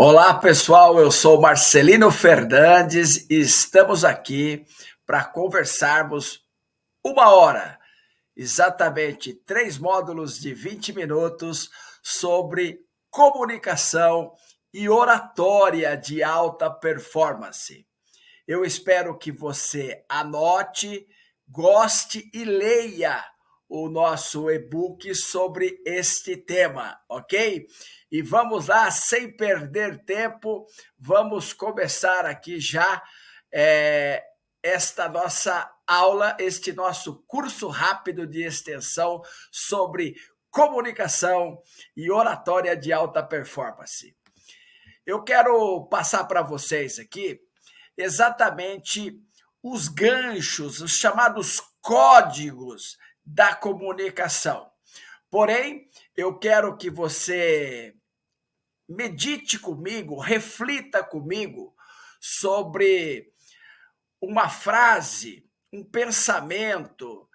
Olá, pessoal. Eu sou Marcelino Fernandes e estamos aqui para conversarmos uma hora, exatamente 3 módulos de 20 minutos sobre comunicação e oratória de alta performance. Eu espero que você anote, goste e leia o nosso e-book sobre este tema, ok? E vamos lá, sem perder tempo, vamos começar aqui já esta nossa aula, este nosso curso rápido de extensão sobre comunicação e oratória de alta performance. Eu quero passar para vocês aqui exatamente os ganchos, os chamados códigos da comunicação. Porém, eu quero que você medite comigo, reflita comigo sobre uma frase, um pensamento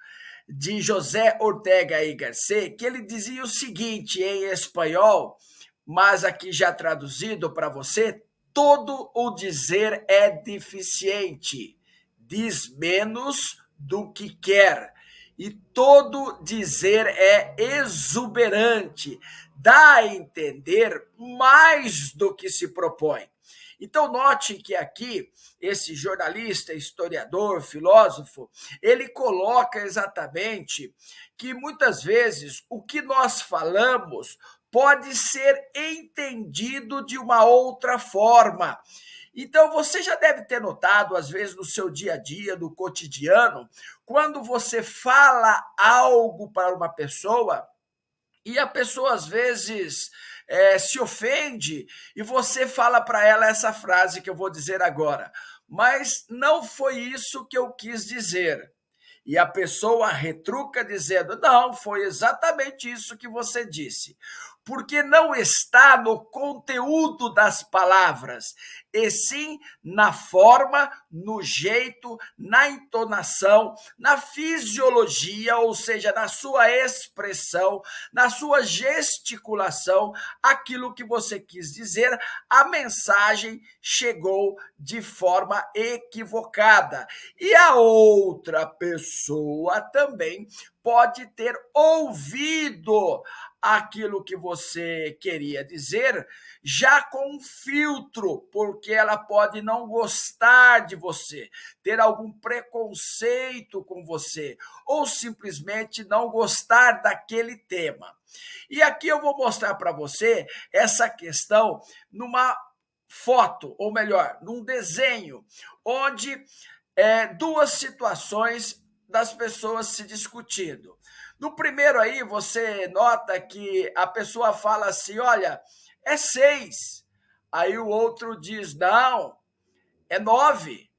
de José Ortega y Gasset, que ele dizia o seguinte em espanhol, mas aqui já traduzido para você: todo o dizer é deficiente, diz menos do que quer, e todo dizer é exuberante, dá a entender mais do que se propõe. Então, note que aqui, esse jornalista, historiador, filósofo, ele coloca exatamente que muitas vezes o que nós falamos pode ser entendido de uma outra forma. Então, você já deve ter notado, às vezes, no seu dia a dia, no cotidiano, quando você fala algo para uma pessoa e a pessoa, às vezes, se ofende e você fala para ela essa frase que eu vou dizer agora, mas não foi isso que eu quis dizer. E a pessoa retruca dizendo: não, foi exatamente isso que você disse. Porque não está no conteúdo das palavras, e sim na forma, no jeito, na entonação, na fisiologia, ou seja, na sua expressão, na sua gesticulação, aquilo que você quis dizer, a mensagem chegou de forma equivocada. E a outra pessoa também pode ter ouvido aquilo que você queria dizer já com um filtro, porque ela pode não gostar de você, ter algum preconceito com você, ou simplesmente não gostar daquele tema. E aqui eu vou mostrar para você essa questão numa foto, ou melhor, num desenho, onde duas situações das pessoas se discutindo. No primeiro aí, você nota que a pessoa fala assim: olha, é 6. Aí o outro diz: não, é 9.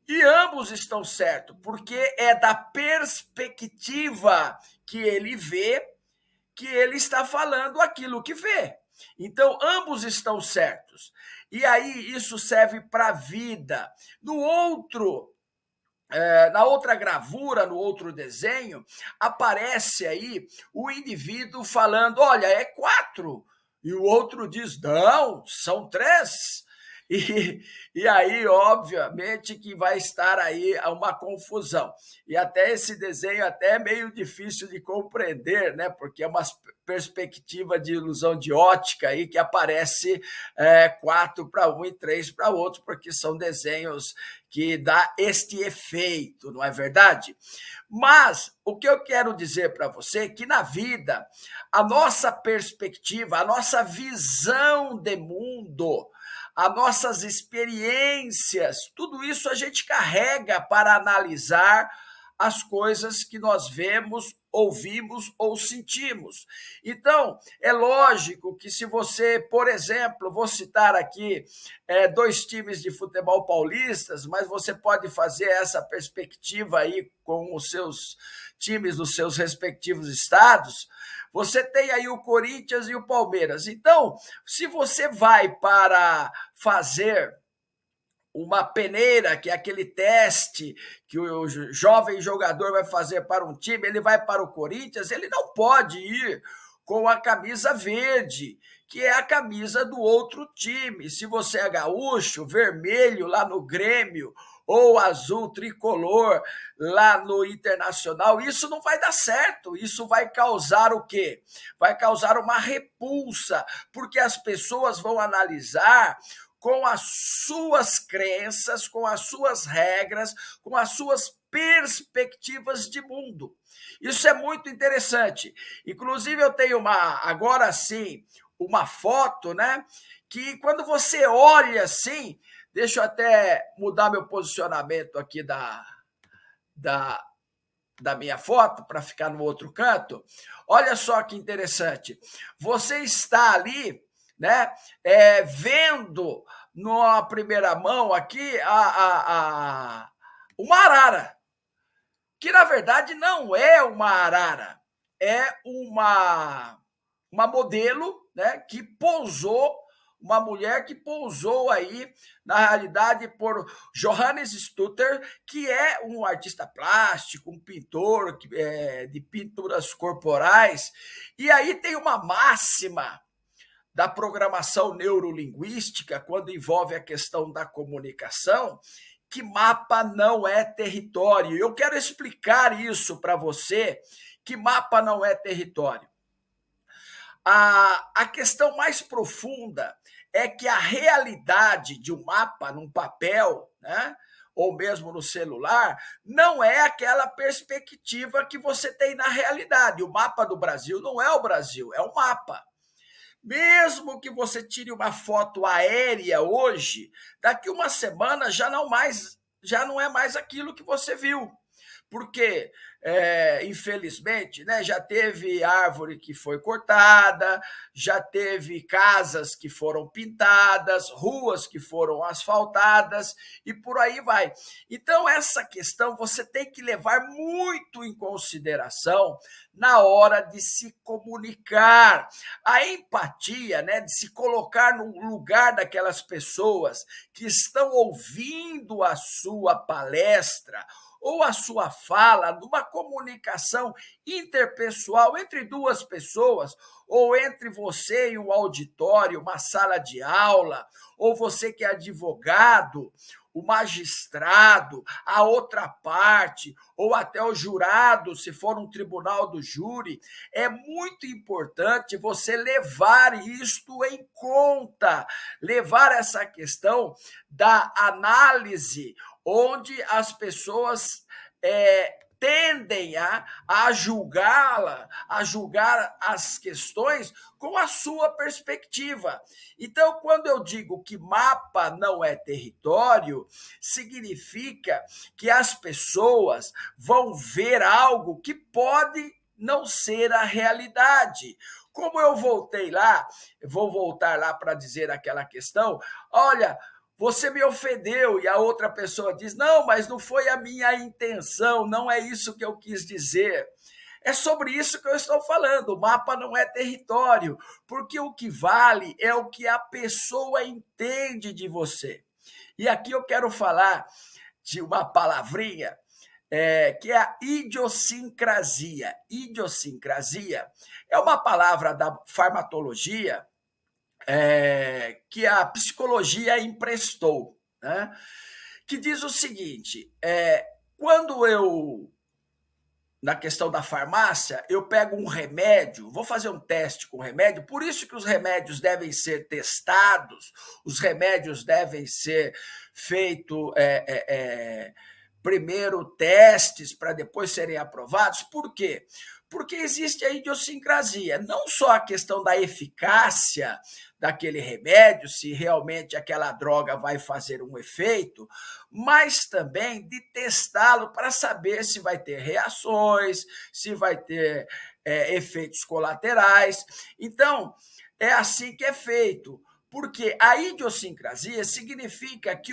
E ambos estão certos, porque é da perspectiva que ele vê que ele está falando aquilo que vê. Então, ambos estão certos. E aí, isso serve para a vida. Na outra gravura, no outro desenho, aparece aí o indivíduo falando: olha, é 4. E o outro diz: não, são 3. E aí, obviamente, que vai estar aí uma confusão. E até esse desenho até é meio difícil de compreender, né? Porque é uma perspectiva de ilusão de ótica aí que aparece 4 para um e 3 para outro, porque são desenhos que dá este efeito, não é verdade? Mas o que eu quero dizer para você é que na vida, a nossa perspectiva, a nossa visão de mundo, as nossas experiências, tudo isso a gente carrega para analisar as coisas que nós vemos, ouvimos ou sentimos. Então, é lógico que se você, por exemplo, vou citar aqui 2 times de futebol paulistas, mas você pode fazer essa perspectiva aí com os seus times dos seus respectivos estados. Você tem aí o Corinthians e o Palmeiras. Então, se você vai para fazer uma peneira, que é aquele teste que o jovem jogador vai fazer para um time, ele vai para o Corinthians, ele não pode ir com a camisa verde, que é a camisa do outro time. Se você é gaúcho, vermelho lá no Grêmio, ou azul tricolor lá no Internacional, isso não vai dar certo. Isso vai causar o quê? Vai causar uma repulsa, porque as pessoas vão analisar com as suas crenças, com as suas regras, com as suas perspectivas de mundo. Isso é muito interessante. Inclusive, eu tenho agora sim, uma foto, né? Que quando você olha assim, deixa eu até mudar meu posicionamento aqui da, da minha foto para ficar no outro canto. Olha só que interessante. Você está ali, né? Vendo na primeira mão aqui uma arara, que na verdade não é uma arara, é uma modelo, né, que pousou, uma mulher que pousou aí, na realidade, por Johannes Stutter, que é um artista plástico, um pintor de pinturas corporais. E aí tem uma máxima da programação neurolinguística, quando envolve a questão da comunicação, que mapa não é território. Eu quero explicar isso para você, que mapa não é território. A questão mais profunda é que a realidade de um mapa num papel, né, ou mesmo no celular, não é aquela perspectiva que você tem na realidade. O mapa do Brasil não é o Brasil, é um mapa. Mesmo que você tire uma foto aérea hoje, daqui uma semana já não é mais aquilo que você viu. Porque, infelizmente, né, já teve árvore que foi cortada, já teve casas que foram pintadas, ruas que foram asfaltadas e por aí vai. Então, essa questão você tem que levar muito em consideração na hora de se comunicar. A empatia, né, de se colocar no lugar daquelas pessoas que estão ouvindo a sua palestra ou a sua fala, numa comunicação interpessoal entre duas pessoas, ou entre você e um auditório, uma sala de aula, ou você que é advogado, o magistrado, a outra parte, ou até o jurado, se for um tribunal do júri, é muito importante você levar isto em conta, levar essa questão da análise, onde as pessoas tendem a julgá-la, a julgar as questões com a sua perspectiva. Então, quando eu digo que mapa não é território, significa que as pessoas vão ver algo que pode não ser a realidade. Como eu vou voltar lá para dizer aquela questão, olha, você me ofendeu, e a outra pessoa diz, não, mas não foi a minha intenção, não é isso que eu quis dizer. É sobre isso que eu estou falando. O mapa não é território, porque o que vale é o que a pessoa entende de você. E aqui eu quero falar de uma palavrinha que é a idiosincrasia. Idiosincrasia é uma palavra da farmacologia que a psicologia emprestou, né? Que diz o seguinte, quando na questão da farmácia, eu pego um remédio, vou fazer um teste com o remédio, por isso que os remédios devem ser testados, os remédios devem ser feitos primeiro testes para depois serem aprovados. Por quê? Porque existe a idiosincrasia, não só a questão da eficácia daquele remédio, se realmente aquela droga vai fazer um efeito, mas também de testá-lo para saber se vai ter reações, se vai ter efeitos colaterais. Então, é assim que é feito, porque a idiosincrasia significa que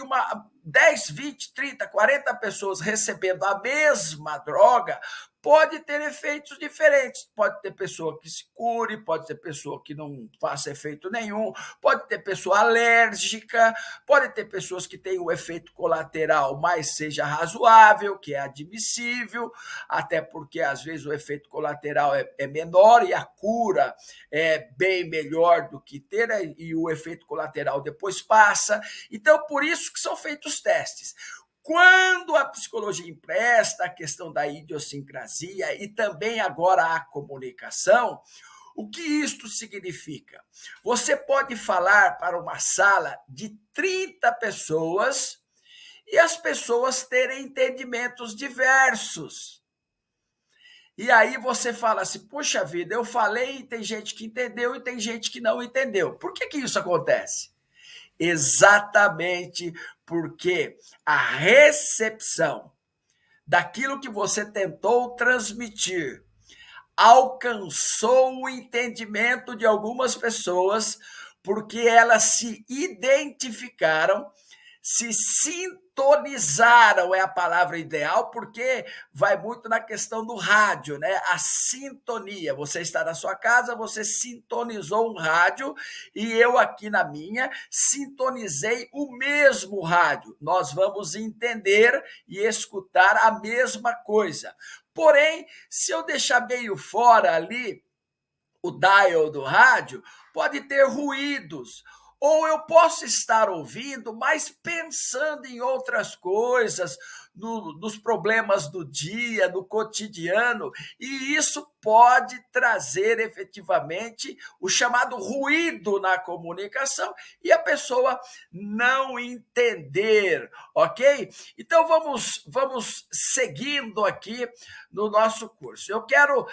10, 20, 30, 40 pessoas recebendo a mesma droga, pode ter efeitos diferentes. Pode ter pessoa que se cure, pode ter pessoa que não faça efeito nenhum, pode ter pessoa alérgica, pode ter pessoas que têm um efeito colateral, mas seja razoável, que é admissível, até porque às vezes o efeito colateral é menor e a cura é bem melhor do que ter, né? E o efeito colateral depois passa. Então, por isso que são feitos testes. Quando a psicologia empresta a questão da idiosincrasia e também agora a comunicação, o que isto significa? Você pode falar para uma sala de 30 pessoas e as pessoas terem entendimentos diversos. E aí você fala assim, puxa vida, eu falei e tem gente que entendeu e tem gente que não entendeu. Por que isso acontece? Exatamente porque a recepção daquilo que você tentou transmitir alcançou o entendimento de algumas pessoas, porque elas se identificaram, se sintonizaram, é a palavra ideal, porque vai muito na questão do rádio, né? A sintonia. Você está na sua casa, você sintonizou um rádio e eu aqui na minha sintonizei o mesmo rádio. Nós vamos entender e escutar a mesma coisa. Porém, se eu deixar meio fora ali o dial do rádio, pode ter ruídos. Ou eu posso estar ouvindo, mas pensando em outras coisas, nos problemas do dia, no cotidiano, e isso pode trazer efetivamente o chamado ruído na comunicação e a pessoa não entender, ok? Então vamos seguindo aqui no nosso curso. Eu quero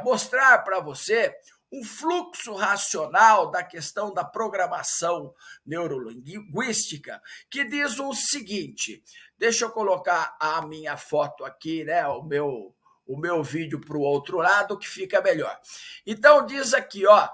mostrar para você um fluxo racional da questão da programação neurolinguística, que diz o seguinte, deixa eu colocar a minha foto aqui, né, o meu vídeo para o outro lado, que fica melhor. Então, diz aqui, ó,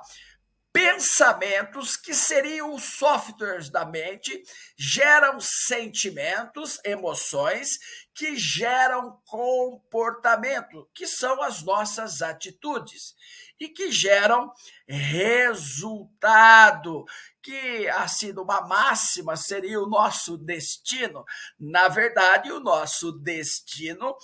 pensamentos, que seriam os softwares da mente, geram sentimentos, emoções, que geram comportamento, que são as nossas atitudes, e que geram resultado, que, assim, uma máxima seria o nosso destino. Na verdade, o nosso destino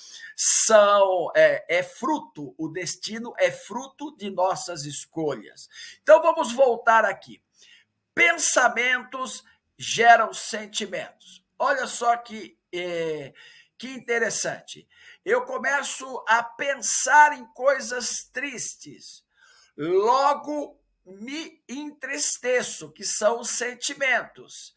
é fruto, o destino é fruto de nossas escolhas. Então, vamos voltar aqui. Pensamentos geram sentimentos. Olha só que interessante. Eu começo a pensar em coisas tristes. Logo, me entristeço, que são os sentimentos.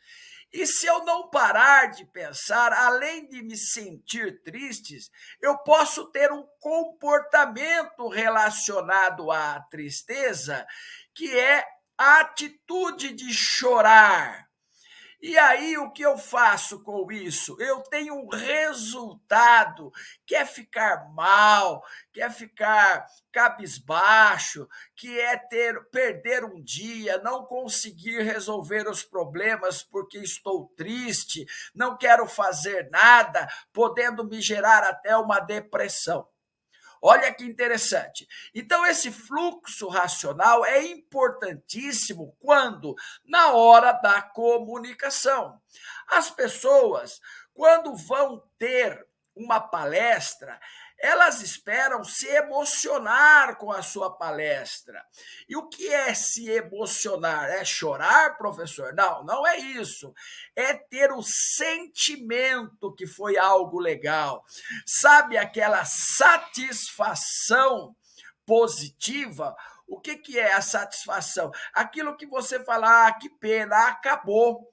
E se eu não parar de pensar, além de me sentir tristes, eu posso ter um comportamento relacionado à tristeza, que é a atitude de chorar. E aí, o que eu faço com isso? Eu tenho um resultado, quer ficar mal, quer ficar cabisbaixo, que é perder um dia, não conseguir resolver os problemas porque estou triste, não quero fazer nada, podendo me gerar até uma depressão. Olha que interessante. Então, esse fluxo racional é importantíssimo quando? Na hora da comunicação. As pessoas, quando vão ter uma palestra, elas esperam se emocionar com a sua palestra. E o que é se emocionar? É chorar, professor? Não, não é isso. É ter o sentimento que foi algo legal. Sabe aquela satisfação positiva? O que é a satisfação? Aquilo que você fala, ah, que pena, acabou.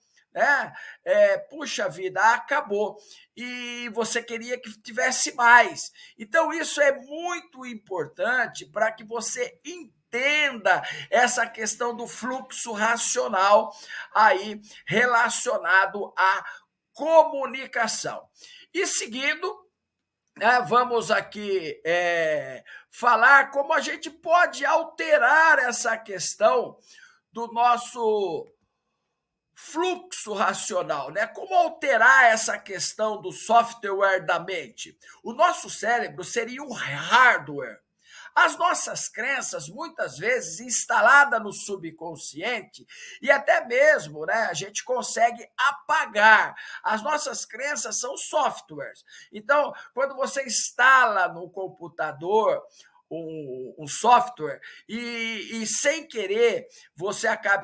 Puxa vida, acabou. E você queria que tivesse mais. Então, isso é muito importante para que você entenda essa questão do fluxo racional aí relacionado à comunicação. E seguindo, vamos aqui falar como a gente pode alterar essa questão do nosso fluxo racional, né? Como alterar essa questão do software da mente? O nosso cérebro seria um hardware. As nossas crenças, muitas vezes, instaladas no subconsciente, e até mesmo, né, a gente consegue apagar. As nossas crenças são softwares. Então, quando você instala no computador um software e, sem querer, você acaba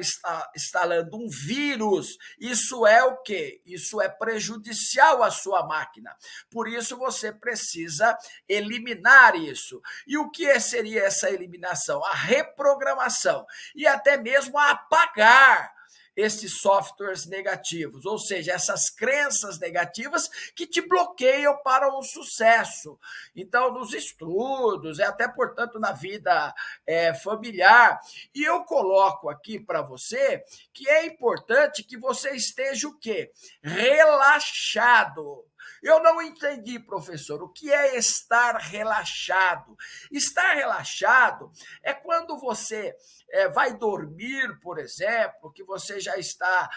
instalando um vírus, isso é o quê? Isso é prejudicial à sua máquina. Por isso, você precisa eliminar isso. E o que seria essa eliminação? A reprogramação e até mesmo a apagar esses softwares negativos, ou seja, essas crenças negativas que te bloqueiam para o sucesso. Então, nos estudos, e até, portanto, na vida familiar. E eu coloco aqui para você que é importante que você esteja o quê? Relaxado. Eu não entendi, professor, o que é estar relaxado. Estar relaxado é quando você vai dormir, por exemplo, que você já está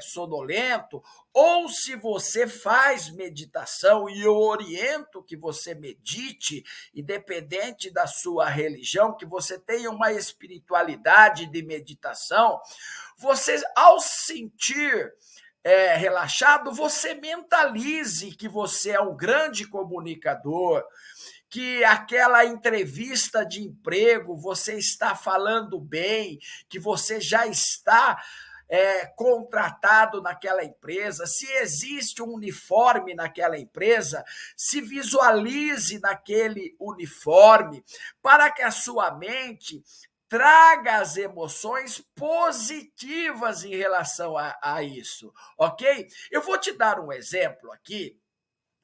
sonolento, ou se você faz meditação, e eu oriento que você medite, independente da sua religião, que você tenha uma espiritualidade de meditação, você, ao sentir relaxado, você mentalize que você é um grande comunicador, que aquela entrevista de emprego você está falando bem, que você já está contratado naquela empresa, se existe um uniforme naquela empresa, se visualize naquele uniforme, para que a sua mente traga as emoções positivas em relação a isso, ok? Eu vou te dar um exemplo aqui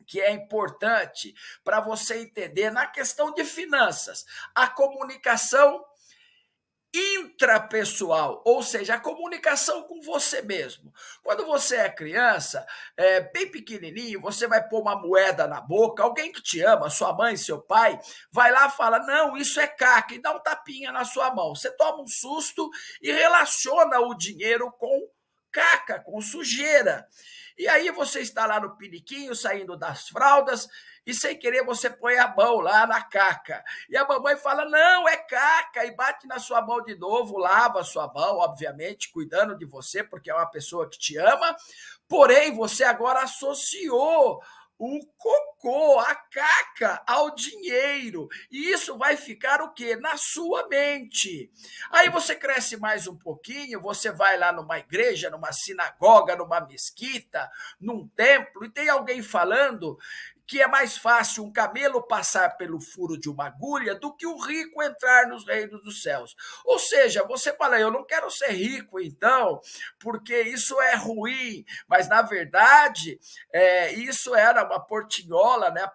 que é importante para você entender na questão de finanças. A comunicação intrapessoal, ou seja, a comunicação com você mesmo. Quando você é criança, bem pequenininho, você vai pôr uma moeda na boca, alguém que te ama, sua mãe, seu pai, vai lá e fala, não, isso é caca, e dá um tapinha na sua mão. Você toma um susto e relaciona o dinheiro com caca, com sujeira. E aí você está lá no piniquinho, saindo das fraldas, e sem querer você põe a mão lá na caca. E a mamãe fala, não, é caca, e bate na sua mão de novo, lava a sua mão, obviamente, cuidando de você, porque é uma pessoa que te ama, porém, você agora associou o cocô, a caca, ao dinheiro. E isso vai ficar o quê? Na sua mente. Aí você cresce mais um pouquinho, você vai lá numa igreja, numa sinagoga, numa mesquita, num templo, e tem alguém falando que é mais fácil um camelo passar pelo furo de uma agulha do que o rico entrar nos reinos dos céus. Ou seja, você fala, eu não quero ser rico, então, porque isso é ruim, mas, na verdade, isso era uma portinhola, né?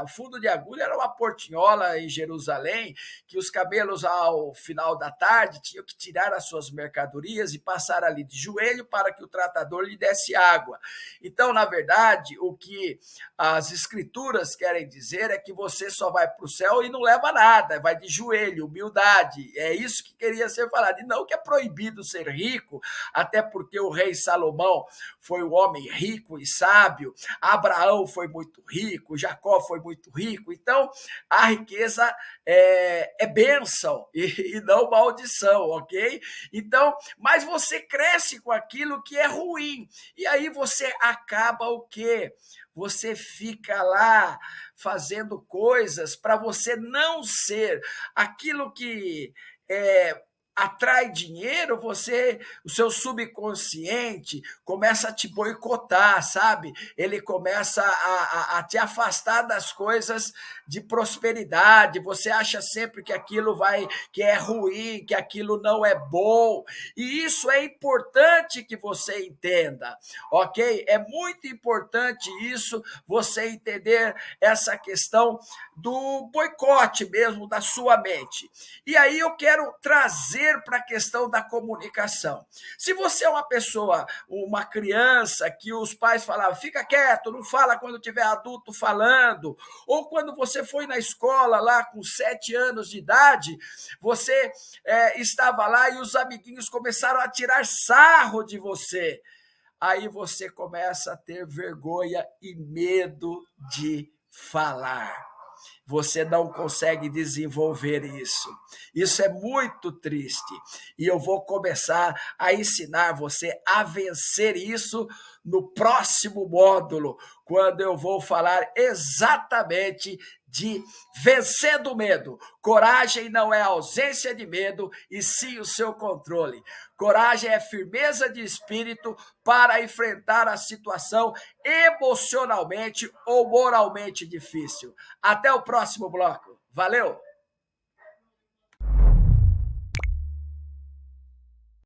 O fundo de agulha era uma portinhola em Jerusalém, que os camelos, ao final da tarde, tinham que tirar as suas mercadorias e passar ali de joelho para que o tratador lhe desse água. Então, na verdade, o que as escrituras querem dizer é que você só vai para o céu e não leva nada, vai de joelho, humildade. É isso que queria ser falado. E não que é proibido ser rico, até porque o rei Salomão foi um homem rico e sábio, Abraão foi muito rico, Jacó foi muito rico. Então, a riqueza é bênção e não maldição, ok? Então, mas você cresce com aquilo que é ruim. E aí você acaba o quê? Você fica lá fazendo coisas para você não ser aquilo que atrai dinheiro, o seu subconsciente começa a te boicotar, sabe? Ele começa a te afastar das coisas de prosperidade. Você acha sempre que aquilo que é ruim, que aquilo não é bom. E isso é importante que você entenda, ok? É muito importante isso, você entender essa questão do boicote mesmo da sua mente. E aí eu quero trazer trazer para a questão da comunicação. Se você é uma pessoa, uma criança, que os pais falavam, fica quieto, não fala quando tiver adulto falando, ou quando você foi na escola lá com 7 anos de idade, você estava lá e os amiguinhos começaram a tirar sarro de você. Aí você começa a ter vergonha e medo de falar. Você não consegue desenvolver isso. Isso é muito triste. E eu vou começar a ensinar você a vencer isso no próximo módulo, quando eu vou falar exatamente de vencendo o medo. Coragem não é ausência de medo, e sim o seu controle. Coragem é firmeza de espírito para enfrentar a situação emocionalmente ou moralmente difícil. Até o próximo bloco. Valeu!